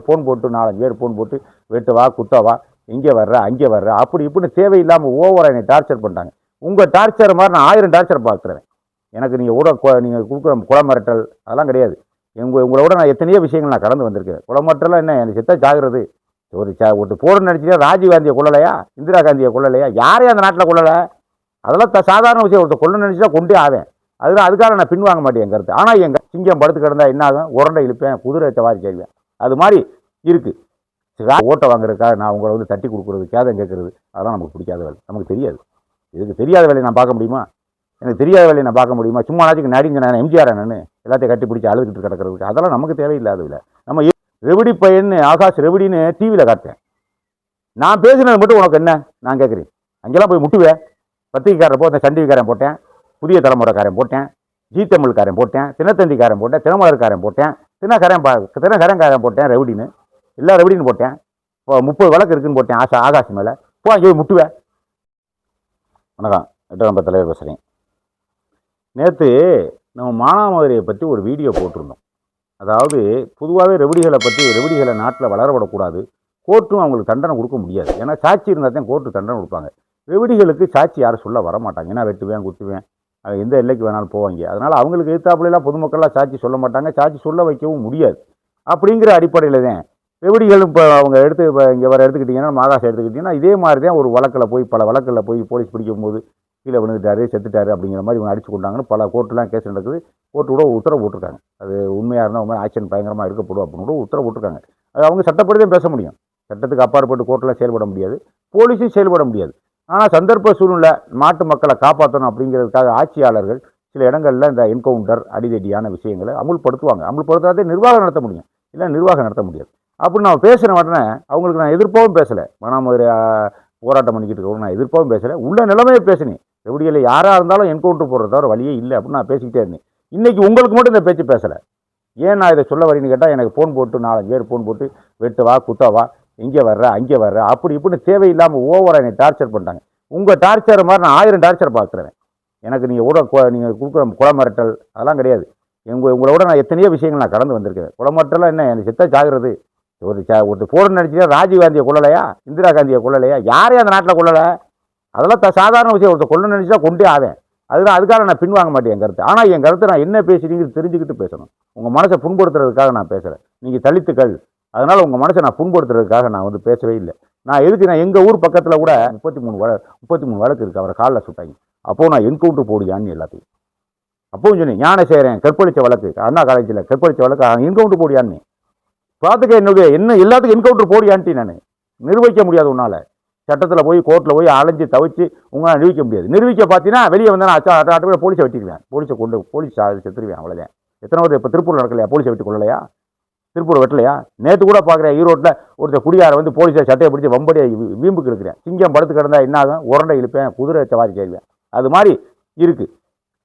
Phone போட்டு 4-5 பேர் phone போட்டு வெட்டுவா குத்தவா இங்கே வர்ற அங்கே வர்ற அப்படி இப்படின்னு தேவையில்லாமல் ஓவராக என்னை டார்ச்சர் பண்ணிட்டாங்க. உங்கள் டார்ச்சர் மாதிரி நான் 1000 டார்ச்சர் பார்க்குறேன். எனக்கு நீங்கள் கொடுக்குற குள மிரட்டல் அதெல்லாம் கிடையாது. உங்களோட நான் எத்தனையோ விஷயங்கள் நான் கடந்து வந்திருக்கேன். குள மிரட்டலாம் என்ன எனக்கு செத்த ஜாகிறது. ஒரு போர்னு நினச்சிட்டா ராஜீவ் காந்தியை கொள்ளலையா, இந்திரா காந்தியை கொள்ளலையா, யாரையும் அந்த நாட்டில் கொள்ளலை. அதெல்லாம் சாதாரண விஷயம். ஒருத்தர் கொள்ள நினச்சிட்டா கொண்டே ஆவேன். அதுக்காக நான் பின்வாங்க மாட்டேன் என் கருத்து. ஆனால் எங்கள் சிங்கம் படுத்து கிடந்தா என்ன ஆகும், உரண்டை இழுப்பேன், குதிரை சவாரி செய்வேன். அது மாதிரி இருக்குது. ஓட்டை வாங்குறதுக்காக நான் உங்களை வந்து தட்டி கொடுக்குறது, கேதம் கேட்குறது அதெல்லாம் நமக்கு பிடிக்காத வேலை. நமக்கு தெரியாது. இதுக்கு தெரியாத வேலையை நான் பார்க்க முடியுமா? எனக்கு தெரியாத வேலையை நான் பார்க்க முடியுமா? சும்மா நாளைக்கு நடிங்க நான் எம்ஜிஆர் நான் எல்லாத்தையும் கட்டி பிடிச்சி அழுதுகிட்டு கிடக்கிறதுக்கு அதெல்லாம் நமக்கு தேவையில்லாத வேலை. நம்ம ரெவடி பையன்னு ஆகாஷ் ரெவடின்னு டிவியில் காட்டுறேன். நான் பேசினது மட்டும் உனக்கு என்ன நான் கேட்குறேன். அங்கெல்லாம் போய் முட்டுவேன். பத்திரிக்கைக்காரன் போட்டேன், சண்டிகைக்காரன் போட்டேன், புதிய தலைமுறைக்காரன் போட்டேன், ஜி தமிழ்காரன் போட்டேன், தினத்தந்திக்காரன் போட்டேன், தினமலர்காரன் போட்டேன், தினகரன்காரன் போட்டேன், ரெவடின்னு எல்லா ரெவடின்னு போட்டேன். இப்போ 30 வழக்கு இருக்குன்னு போட்டேன் ஆகாஷ் மேலே. போ அங்கே போய் முட்டுவேன். வணக்கம், 8 நம்பர் தலைவர் பேசுகிறேன். நேற்று நம்ம மானாமதுரையை பற்றி ஒரு வீடியோ போட்டிருந்தோம். அதாவது பொதுவாகவே ரெவடிகளை நாட்டில் வளர விடக்கூடாது. கோர்ட்டும் அவங்களுக்கு தண்டனை கொடுக்க முடியாது. ஏன்னா சாட்சி இருந்தால் தான் கோர்ட்டு தண்டனை கொடுப்பாங்க. ரெவடிகளுக்கு சாட்சி யாரும் சொல்ல வரமாட்டாங்க. ஏன்னா வெட்டுவேன் குத்துவேன் எந்த எல்லைக்கு வேணாலும் போவாங்க. அதனால் அவங்களுக்கு எதிர்த்தாப்புலாம் பொதுமக்கள்லாம் சாட்சி சொல்ல மாட்டாங்க. சாட்சி சொல்ல வைக்கவும் முடியாது. அப்படிங்கிற அடிப்படையில் தான் ரெவடிகள் இப்போ அவங்க இப்போ இங்கே வர எடுத்துக்கிட்டிங்கன்னா ஆகாஷ் எடுத்துக்கிட்டிங்கன்னா இதே மாதிரி தான் ஒரு வழக்கில் போய் பல வழக்கில் போய் போலீஸ் பிடிக்கும் போது கீழே விழுந்துட்டாரு செத்துட்டாரு அப்படிங்கிற மாதிரி இவங்க அடிச்சு கொண்டாங்கன்னு பல கோர்ட்டுலாம் கேஸ் நடக்குது. கோர்ட்டு கூட உத்தரவு போட்டிருக்காங்க. அது உண்மையாக இருந்தால் உண்மை ஆக்ஷன் பயங்கரமாக எடுக்கப்படும் அப்படின்னு கூட உத்தரவு போட்டிருக்காங்க. அது அவங்க சட்டப்படி தான் பேச முடியும். சட்டத்துக்கு அப்பாற்பட்டு கோர்ட்டெலாம் செயல்பட முடியாது, போலீஸும் செயல்பட முடியாது. ஆனால் சந்தர்ப்ப சூழ்நிலை நாட்டு மக்களை காப்பாற்றணும் அப்படிங்கிறதுக்காக ஆட்சியாளர்கள் சில இடங்களில் இந்த என்கவுண்டர் அடிதடியான விஷயங்களை அமுல்படுத்துவாங்க. அமுல்படுத்தாதே நிர்வாகம் நடத்த முடியும், இல்லை நிர்வாகம் நடத்த முடியாது. அப்படின்னு நான் பேசுகிற உடனே அவங்களுக்கு நான் எதிர்ப்பாகவும் பேசலை. மானாமதுரை போராட்டம் பண்ணிக்கிட்டு இருக்கவங்க நான் எதிர்ப்பாகவும் பேசலை. உள்ள நிலைமையை பேசினேன். ரெவடியில் யாராக இருந்தாலும் என்கவுண்டர் போடுறத தவிர வழியே இல்லை அப்படின்னு நான் பேசிக்கிட்டே இருந்தேன். இன்றைக்கி உங்களுக்கு மட்டும் இந்த பேச்சு பேசலை. ஏன் நான் இதை சொல்ல வரேன்னு கேட்டால் எனக்கு ஃபோன் போட்டு 4-5 பேர் ஃபோன் போட்டு வெட்டுவா குத்தவா இங்கே வர்ற அங்கே வர்ற அப்படி இப்படின்னு தேவையில்லாமல் ஓவராக என்னை டார்ச்சர் பண்ணிட்டாங்க. உங்கள் டார்ச்சர் மாதிரி நான் 1000 டார்ச்சர் பார்க்குறேன். எனக்கு நீங்கள் கொடுக்குற குள மிரட்டல் அதெல்லாம் கிடையாது. உங்களோட நான் எத்தனையோ விஷயங்கள் நான் கடந்து வந்திருக்கேன். குள மிரட்டலாம் என்ன எனக்கு செத்த ஜாகிறது. ஒரு போர்னு நினச்சிட்டா ராஜீவ் காந்தியை கொள்ளலையா, இந்திரா காந்தியை கொள்ளலையா, யாரையும் அந்த நாட்டில் கொள்ளலை. அதெல்லாம் சாதாரண விஷயம். ஒருத்தர் கொள்ள நினச்சிட்டா கொண்டே ஆவேன். அதுக்காக நான் பின்வாங்க மாட்டேன் என் கருத்து. ஆனால் என் கருத்தை நான் என்ன பேசுறீங்க தெரிஞ்சுக்கிட்டு பேசணும். உங்கள் மனசை புண்படுத்துறதுக்காக நான் பேசுகிறேன். நீங்கள் தலித்துக்கள், அதனால் உங்கள் மனசை நான் புண்படுத்துறதுக்காக நான் வந்து பேசவே இல்லை. நான் எங்கள் ஊர் பக்கத்தில் கூட 33 வழக்கு இருக்குது. அவரை காலில் சுட்டாங்க. அப்போது நான் என்கவுண்டர் போடியான்னு எல்லாத்தையும் அப்போவும் சொன்னேன். ஞானசேகரன் கற்பழித்த வழக்கு, அண்ணா காலேஜில் கற்பழித்த வழக்கு, என்கவுண்டர் போடியான்னு பார்த்துக்க. என்ன எல்லாத்துக்கும் என்கவுண்டர் போடியான்ட்டு நான் நிர்வகிக்க முடியாது. உன்னால் சட்டத்தில் போய் கோர்ட்டில் போய் அலைஞ்சு தவிச்சு உங்களால் நிரூபிக்க முடியாது. நிரூபிக்க பார்த்தீங்கன்னா வெளியே வந்தால் ஆட்டோட போலீஸை வெட்டிடுவேன். போலீஸ் செத்துருவேன். அவ்வளோதான். எத்தனை வருது இப்போ திருப்பூர் நடக்கலையா? போலீஸை வெட்டி கொள்ளலையா? திருப்பூர் வெட்டலையா? நேற்று கூட பார்க்குறேன் ஈரோட்டில் ஒருத்தர் குடியாரை வந்து போலீஸை சட்டையை பிடிச்சி வம்படியாக வீம்புக்கு இருக்கிறேன். சிங்கம் படுத்து கிடந்தா என்ன ஆகும், உரண்டை இழுப்பேன், குதிரை சவாரி செய்வேன். அது மாதிரி இருக்குது.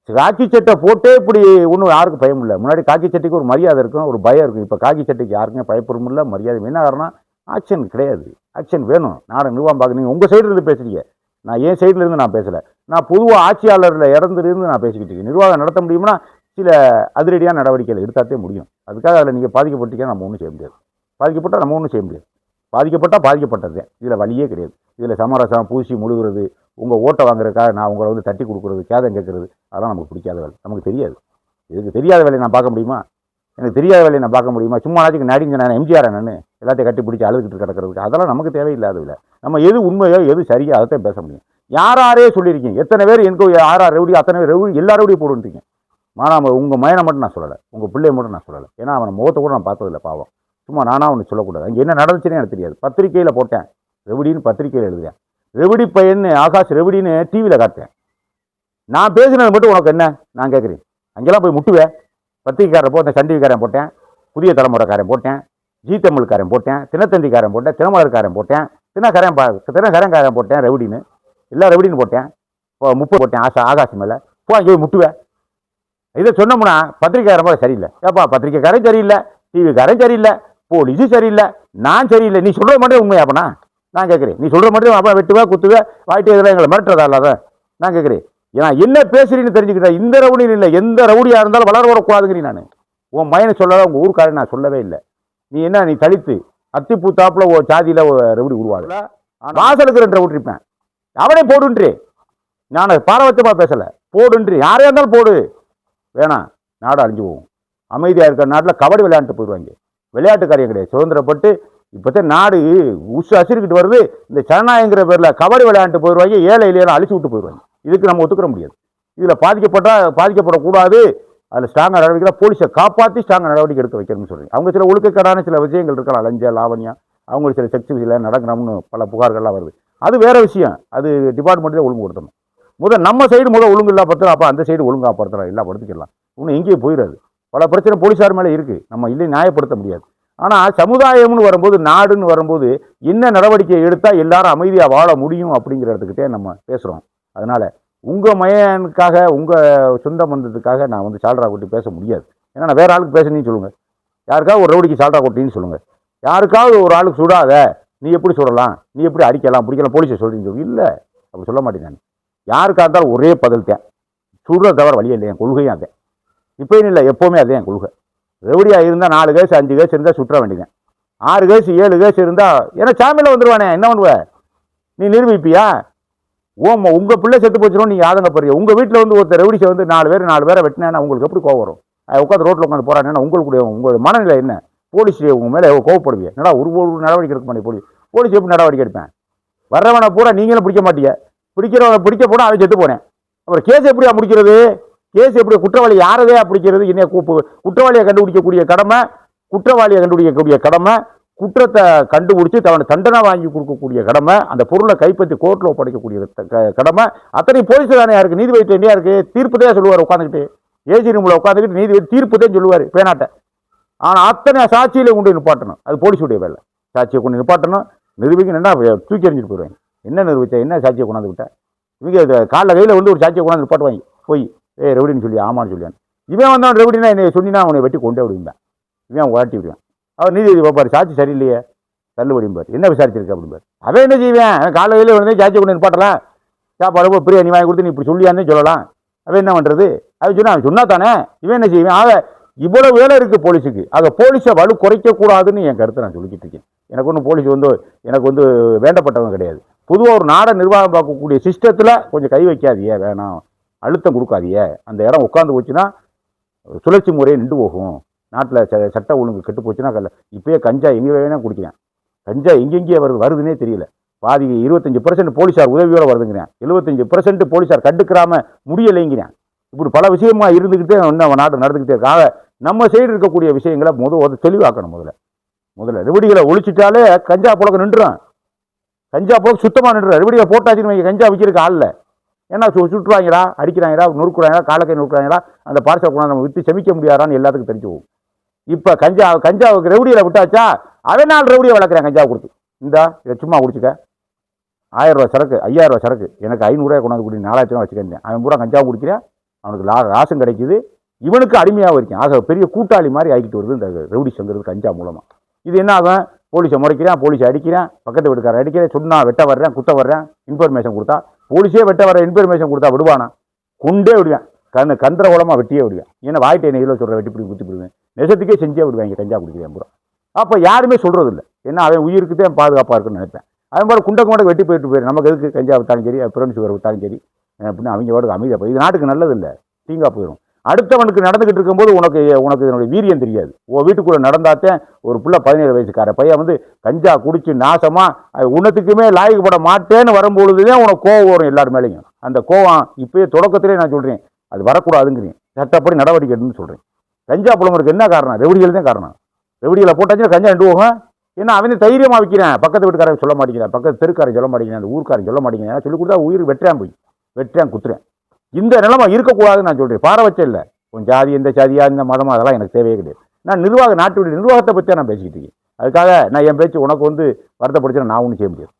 காக்கி சட்டை போட்டே இப்படி ஒன்றும் யாருக்கும் பயம் இல்லை. முன்னாடி காக்கி சட்டைக்கு ஒரு மரியாதை இருக்கும், ஒரு பயம் இருக்கும். இப்போ காக்கி சட்டைக்கு யாருக்குமே பயப்படும் இல்லை, மரியாதை என்ன காரணம்? ஆக்ஷன் கிடையாது. ஆக்ஷன் வேணும். நாடு நிர்வாகம் பார்க்க. நீங்கள் உங்கள் சைட்லேருந்து பேசுகிறீங்க, நான் என் சைட்லேருந்து நான் பேசலை. நான் பொதுவாக ஆட்சியாளரில் இறந்துருந்து நான் பேசிக்கிட்டு இருக்கேன். நிர்வாகம் நடத்த முடியும்னா சில அதிரடியான நடவடிக்கைகள் எடுத்தாத்தே முடியும். அதுக்காக அதில் நீங்கள் பாதிக்கப்பட்டீங்கன்னா நம்ம ஒன்றும் செய்ய முடியாது. பாதிக்கப்பட்டால் நம்ம ஒன்றும் செய்ய முடியாது. பாதிக்கப்பட்டால் பாதிக்கப்பட்டது. இதில் வழியே கிடையாது. இதில் சமரசம் பூசி முழுகிறது, உங்கள் ஓட்டை வாங்குறதுக்காக நான் உங்களை வந்து தட்டி கொடுக்குறது, கேதம் கேட்குறது அதெல்லாம் நமக்கு பிடிக்காத வேலை. நமக்கு தெரியாது. இதுக்கு தெரியாத வேலையை நான் பார்க்க முடியுமா? எனக்கு தெரியாத வேலையை நான் பார்க்க முடியுமா? சும்மா நாளைக்கு நடிங்க நான் எம்ஜிஆர் நான் எல்லாத்தையும் கட்டி பிடிச்சி அழுதுகிட்டு கிடக்கிறதுக்கு அதெல்லாம் நமக்கு தேவையில்லாத இல்லை. நம்ம எது உண்மையோ எது சரியா அதைத்தான் பேச முடியும். யாரே சொல்லியிருக்கீங்க, எத்தனை பேர் எனக்கு யாரா ரெவடி, அத்தனை பேர் ரெவடி எல்லா ரெவடியும் போடுன்றீங்க. மானாம உங்கள் மயனை மட்டும் நான் சொல்லலை, உங்கள் பிள்ளையை மட்டும் நான் சொல்லலை. ஏன்னா அவனை முகத்தை கூட நான் பார்த்ததில்லை, பாவம். சும்மா நானாக ஒன்று சொல்லக்கூடாது. அங்கே என்ன நடந்துச்சுன்னே எனக்கு தெரியாது. பத்திரிக்கையில் போட்டேன், ரெவடின்னு பத்திரிக்கையில் எழுதுறேன். ரெவடி பையன்னு ஆகாஷ் ரெவடின்னு டிவியில் காட்டுறேன். நான் பேசினது மட்டும் உனக்கு என்ன நான் கேட்குறேன். அங்கெல்லாம் போய் முட்டுவேன். பத்திரிக்கைக்காரன் போட்டேன், சண்டிகைக்காரன் போட்டேன், புதிய தலைமுறைக்காரன் போட்டேன், ஜி தமிழ்காரன் போட்டேன், தினத்தந்திக்காரன் போட்டேன், தினமலர்காரன் போட்டேன், தினகரன்காரன் போட்டேன், ரெவடின்னு எல்லா ரெவடின்னு போட்டேன். இப்போ 30 போட்டேன் ஆகாஷ் மேலே. போ அங்கே போய் முட்டுவேன். இதை சொன்னோம்னா பத்திரிக்கைக்காரன் போல சரியில்லை. ஏப்பா பத்திரிக்கைக்காரன் சரியில்லை, டிவிக்காரன் சரியில்லை, போலீஸும் சரியில்லை, நான் சரியில்லை. நீ சொல்கிற மட்டும் உண்மை அப்பனா நான் கேட்குறேன். நீ சொல்கிற மட்டும் அப்போ வெட்டுவேன் குத்துவேன் வாய்ட்டு இதெல்லாம் எங்களை மிரட்டுறதா இல்லாத நான் கேட்குறேன். ஏன்னா என்ன பேசுறீன்னு தெரிஞ்சுக்கிட்டேன். இந்த ரவுடின்னு இல்லை, எந்த ரவுடியாக இருந்தாலும் வளர வரக்கூடாதுங்கிறீ. நான் உன் மயனை சொல்லலை, உங்கள் ஊருக்காரன் நான் சொல்லவே இல்லை. நீ என்ன, நீ தலித்து அத்தி பூத்தாப்புல ஒரு சாதியில் ரவுடி உருவாது. வாசலுக்கு 2 ரவுடி இருப்பேன், அவனே போடுன்றி. நான் பாரபட்சமாக பேசலை, போடுன்றி. யாரையா இருந்தாலும் போடு, வேணாம், நாடு அழிஞ்சு போகும். அமைதியாக இருக்கிற நாட்டில் கபடி விளையாண்டு போயிடுவாங்க. விளையாட்டு காரியம் கிடையாது, சுதந்திரப்பட்டு இப்போதான் நாடு உசு அசிரிக்கிட்டு வருது. இந்த ஜனநாயகங்கிற பேரில் கபடி விளையாண்டு போயிடுவாங்க, ஏழை இல்லையெல்லாம் அழிச்சு விட்டு போயிடுவாங்க. இதுக்கு நம்ம ஒத்துக்கிற முடியாது. இதில் பாதிக்கப்படக்கூடாது. அதில் ஸ்ட்ராங்காக நடவடிக்கை, போலீஸை காப்பாற்றி ஸ்ட்ராங்காக நடவடிக்கை எடுக்க வைக்கணும்னு சொல்கிறீங்க. அவங்க சில ஒழுக்கக்கேடான சில விஷயங்கள் இருக்கலாம், லஞ்ச லாவணியம், அவங்களுக்கு சில செக்ஸ் விஷயம் நடக்கணும்னு பல புகார்கள்லாம் வருது. அது வேறு விஷயம், அது டிபார்ட்மெண்ட்டே ஒழுங்கு கொடுத்தணும். நம்ம சைடு ஒழுங்கு இல்லாப்படுத்தலாம், அப்போ அந்த சைடு ஒழுங்காப்படுத்தலாம், இல்லாப்படுத்திக்கலாம். இன்னும் எங்கேயும் போயிடாது. பல பிரச்சனை போலீஸார் மேலே இருக்குது, நம்ம இல்லை நியாயப்படுத்த முடியாது. ஆனால் சமுதாயம்னு வரும்போது, நாடுன்னு வரும்போது என்ன நடவடிக்கை எடுத்தால் எல்லாரும் அமைதியாக வாழ முடியும் அப்படிங்கிறதுக்கிட்டே நம்ம பேசுகிறோம். அதனால் உங்கள் மயனுக்காக, உங்கள் சொந்த பந்தத்துக்காக நான் சால்ரா கொட்டி பேச முடியாது. ஏன்னா நான் வேறு ஆளுக்கு பேசுனீன்னு சொல்லுங்கள், யாருக்காவது ஒரு ரவுடிக்கு சால்ரா கொட்டின்னு சொல்லுங்கள், யாருக்காவது ஒரு ஆளுக்கு சுடாத, நீ எப்படி சுடலாம், நீ எப்படி அடிக்கலாம் பிடிக்கலாம் போலீஸை சொல்கிறீன்னு சொல்லி, இல்லை அப்படி சொல்ல மாட்டேன் நான். யாருக்காக இருந்தாலும் ஒரே பதில் தான், சுடுறத தவிர வழியே இல்லை. என் கொள்கையும் அதே, இப்போயும் இல்லை, எப்போவுமே அதே என் கொள்கை. ரவுடியாக இருந்தால் 4 கேஸ் 5 கேஸ் இருந்தால் சுற்ற வேண்டியது, 6 கேஸ் 7 கேஸ் இருந்தால் ஏன்னா சாமியில் வந்துடுவானே, என்ன பண்ணுவ நீ நிரூபிப்பியா? உங்கள் பிள்ளை செத்து போச்சுரும் நீங்கள் ஆதங்கப்படுறீங்க. உங்கள் வீட்டில் ஒருத்தர் ரவுடிஸை 4 பேரை வெட்டினேன்னா உங்களுக்கு எப்படி கோவம் வரும்? உட்காந்து ரோட்டில் உட்காந்து போகிறாங்கன்னா உங்களுக்கு உங்கள் மனநிலை என்ன? போலீஸ் உங்கள் மேலே கோவப்படுவீங்க. என்னடா ஒரு நடவடிக்கை எடுக்க மாட்டேன், போலீஸ் எப்படி நடவடிக்கை எடுப்பேன்? வர்றவனை பூரா நீங்களும் பிடிக்க மாட்டீங்க, பிடிக்கிறவனை பிடிக்க போனால் அதை செத்து போனேன். அப்புறம் கேஸ் எப்படியா முடிக்கிறது? கேஸ் எப்படி? குற்றவாளி யாரதே பிடிக்கிறது? என்ன குற்றவாளியை கண்டுபிடிக்கக்கூடிய கடமை, குற்றவாளியை கண்டுபிடிக்கக்கூடிய கடமை, குற்றத்தை கண்டுபிடிச்சி அவனை தண்டனை வாங்கி கொடுக்கக்கூடிய கடமை, அந்த பொருளை கைப்பற்றி கோர்ட்டில் ஒப்படைக்கக்கூடிய கடமை அத்தனை போலீஸ் தானே இருக்குது. நீதிபதி எங்கேயா இருக்குது? தீர்ப்பு தான் சொல்லுவார் உட்காந்துக்கிட்டு, ஏசி ரூமில் உட்காந்துக்கிட்டு நீதிபதி தீர்ப்பு தான் சொல்லுவார் பேனாட்டை. ஆனால் அத்தனை சாட்சியில் கொண்டு நிப்பாட்டணும், அது போலீஸுடைய வேலை. சாட்சியை கொண்டு நிப்பாட்டணும், நிரூபிக்கணும்னா தூக்கி எறிஞ்சிட்டு போயிடுவாங்க. என்ன நிரூபித்த, என்ன சாட்சியை கொண்டாந்து விட்டேன்? இவங்க காலைல கையில் ஒரு சாட்சியை கொண்டாந்து நிப்பாட்டுவாங்க, போய் ரெவடின்னு சொல்லி ஆமான்னு சொல்லியான். இவன் வந்தான் ரெவடினா என்னை சொன்னினா அவனை வெட்டி கொண்டே விடுவேன், இவன் ஓட்டி விடுவேன். அவர் நீதிபதி பார்ப்பார், சாட்சி சரியில்லையே தள்ளுபடிம்பார், என்ன விசாரிச்சிருக்க அப்படிம்பார். அவன் என்ன செய்வேன்? காலைல கையில் வந்து சாட்சியை கொண்டு நிப்பாட்டலாம், சாப்பாடு பிரியா நீ வாங்கி கொடுத்து நீ இப்படி சொல்லியான்னு சொல்லலாம். அவன் என்ன பண்ணுறது? அவன் சொன்னா, அவன் சொன்னா தானே இவன் என்ன செய்வேன்? ஆக இவ்வளவு வேலை இருக்குது போலீஸுக்கு. ஆக போலீஸை வலு குறைக்கக்கூடாதுன்னு என் கருத்தை நான் சொல்லிக்கிட்டு இருக்கேன். எனக்கு ஒன்றும் போலீஸ் எனக்கு வேண்டப்பட்டவங்க கிடையாது. பொதுவாக ஒரு நாடை நிர்வாகம் பார்க்கக்கூடிய சிஸ்டத்தில் கொஞ்சம் கை வைக்காதியே, வேணாம் அழுத்தம் கொடுக்காதியே. அந்த இடம் உட்காந்து போச்சுன்னா சுழற்சி முறையை நின்று போகும். நாட்டில் சட்ட ஒழுங்கு கெட்டு போச்சுன்னா இப்போயே கஞ்சா எங்கே வேணால் குடிக்கிறேன். கஞ்சா எங்கெங்கே வருதுன்னே தெரியல. பாதி 25% போலீஸார் உதவியோடு வருதுங்கிறேன், 75% போலீஸார் கண்டுக்கிறாம முடியலைங்கிறேன். இப்படி பல விஷயமா இருந்துக்கிட்டே இன்னும் நாடு நடந்துக்கிட்டே இருக்காங்க. நம்ம சைடு இருக்கக்கூடிய விஷயங்களை தெளிவாக்கணும். முதல்ல ரெவடிகளை ஒழிச்சிட்டாலே கஞ்சா புழக்கம் நின்றுடும். கஞ்சா புழக்கம் சுத்தமாக நின்றுடும். ரெவடிகளை போட்டாச்சுன்னு கஞ்சா விற்கிறதுக்கு ஆள் இல்லை. ஏன்னா சுற்றுவாங்களா, அடிக்கிறாங்களா, நொறுக்குறாங்களா, காலக்கை நொறுக்குறாங்களா, அந்த பார்சல் கொண்டாந்து நம்ம விற்று செமிக்க முடியாதான்னு எல்லாத்துக்கும் தெரிஞ்சு போகும். இப்போ கஞ்சாவுக்கு ரெவடியில் விட்டாச்சா, அவன் 4 ரெவடியை வளர்க்குறேன் கஞ்சா கொடுத்து. இதை சும்மா குடிச்சிக்க, 1000 ரூபா சரக்கு, 5000 ரூபா சரக்கு, எனக்கு 500 ரூபாய் கொண்டாந்து குடி, 4000 ரூபா வச்சுக்கிறேன். அவன் பூரா கஞ்சா குடிக்கிறேன், அவனுக்கு ராசம் கிடைக்குது, இவனுக்கு அடிமையாக இருக்கேன். ஆக பெரிய கூட்டாளி மாதிரி ஆகிட்டு வருது இந்த ரவுடி சங்கிறது கஞ்சா மூலமாக. இது என்ன ஆகும்? போலீஸை முறைக்கிறேன், போலீஸை அடிக்கிறேன், பக்கத்து வீட்டுக்கார அடிக்கிறேன், சொன்னா வெட்ட வர்றேன், குத்த வர்றேன், இன்ஃபர்மேஷன் கொடுத்தா போலீஸே வெட்ட வர இன்ஃபர்மேஷன் கொடுத்தா விடுவானா? கொண்டே விடுவேன், கந்திர குளமாக வெட்டியே விடுவேன். ஏன்னா வாய்ட்டை நெய்யில் சொல்கிற வெட்டி பிடி குத்தி விடுவேன், நெசத்துக்கே செஞ்சே விடுவாங்க கஞ்சா குடிக்கிறேன் பூரா. அப்போ யாருமே சொல்கிறது இல்லை, ஏன்னா அவன் உயிருக்கு தான் பாதுகாப்பாக இருக்குன்னு நினைப்பேன். அவன் பாரு குண்டக்கு மட்டும் வெட்டி போயிட்டு நமக்கு எதுக்கு கஞ்சா விட்டாலும் சரி, பிறன் சுகர் விட்டாலும் சரி அப்படின்னு அவங்க வாட்டுக்கு அமைதியாக போய், இது நாட்டுக்கு நல்லது இல்லை, தீங்கா போயிடும். அடுத்தவனுக்கு நடந்துக்கிட்டு இருக்கும்போது உனக்கு இதனுடைய வீரியம் தெரியாது. உன் வீட்டுக்குள்ளே நடந்தாத்தேன் ஒரு பிள்ளை 17 வயசுக்கார பையன் கஞ்சா குடிச்சு நாசமாக உன்னத்துக்குமே லாயக்கப்பட மாட்டேன்னு வரும்பொழுதுதான் உனக்கு கோவம் வரும் எல்லார் மேலேயும். அந்த கோவம் இப்போயே தொடக்கத்திலே நான் சொல்கிறேன், அது வரக்கூடாதுங்கிறேன். சட்டப்படி நடவடிக்கை எடுன்னு சொல்கிறேன். கஞ்சா புலம்பருக்கு என்ன காரணம்? ரெவடிகள் தான் காரணம். ரெவடிகளை போட்டாச்சுன்னா கஞ்சா ரெண்டு போகும். ஏன்னா அவனே தைரியமாக வைக்கிறேன், பக்கத்து வீட்டுக்காரன் சொல்ல மாட்டேங்கிறேன், பக்கத்து தெருக்காரன் சொல்ல மாட்டேங்கிறேன், அந்த ஊருக்காரன் சொல்ல மாட்டேங்கிறேன், சொல்லி கொடுத்தா உயிர் வெட்டுறேன் குத்துறேன். இந்த நிலைமை இருக்கக்கூடாதுன்னு நான் சொல்கிறேன். பாரபட்சம் இல்லை, உன் ஜாதி எந்த ஜாதியா இந்த மதமாக அதெல்லாம் எனக்கு தேவையே கிடையாது. நான் நாட்டுடைய நிர்வாகத்தை பற்றி நான் பேசிக்கிட்டு இருக்கேன். அதுக்காக நான் என் பேச்சு உனக்கு வருத்தப்படுத்தினா நான் ஒன்றும் செய்ய முடியாது.